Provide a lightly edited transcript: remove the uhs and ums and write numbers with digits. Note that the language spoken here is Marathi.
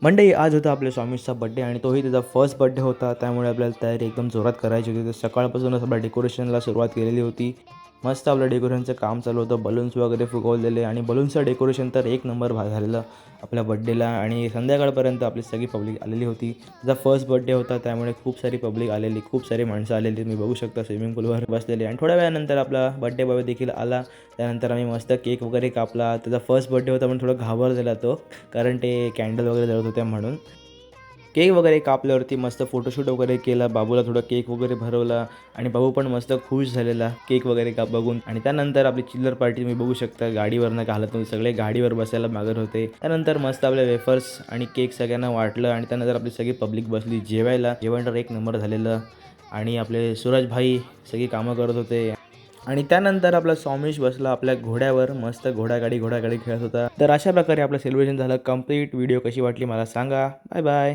मंडळी आज होता आपल्या स्वामीचा बड्डे आणि तोही त्याचा फर्स्ट बड्डे होता. त्यामुळे आपल्याला तयारी एकदम जोरात करायची होती. तर सकाळपासूनच आपल्या डेकोरेशनला सुरुवात केलेली होती. मस्त आपलं डेकोरेशनचं काम चालू होतं. बलून्स वगैरे फुगवलेले आणि बलून्सचं डेकोरेशन तर एक नंबर झालेलं आपल्या बड्डेला. आणि संध्याकाळपर्यंत आपली सगळी पब्लिक आलेली होती. त्याचा फर्स्ट बड्डे होता त्यामुळे खूप सारी पब्लिक आलेली, खूप सारी माणसं आलेली. मी बघू शकता स्विमिंग पूलवर बसलेले. आणि थोड्या वेळानंतर आपला बड्डे बॉय देखील आला. त्यानंतर आम्ही मस्त केक वगैरे कापला. त्याचा फर्स्ट बड्डे होता म्हणून थोडं घाबरलेला तो, कारण ते कॅन्डल वगैरे जळत होत्या म्हणून. केक वगैरे कापल्यावरती मस्त फोटोशूट वगैरे केला. बाबूला थोडा केक वगैरे भरवला आणि बाबू पण मस्त खुश झालेला केक वगैरे बघून. आणि त्यानंतर आपली चिल्लर पार्टी तुम्ही बघू शकता. गाडीवरनं घालत नव्हते, सगळे गाडीवर बसायला मागत होते. त्यानंतर मस्त आपले वेफर्स आणि केक सगळ्यांना वाटलं आणि त्यानंतर आपली सगळी पब्लिक बसली जेवायला. जेवण तर एक नंबर झालेलं. आणि आपले सूरज भाई सगळी कामं करत होते. आणि त्यानंतर आपला सौमिश बसला आपल्या घोड्यावर, मस्त घोडागाडी खेळत होता. तर अशा प्रकारे आपलं सेलिब्रेशन झालं कंप्लीट. व्हिडिओ कशी वाटली मला सांगा. Bye bye.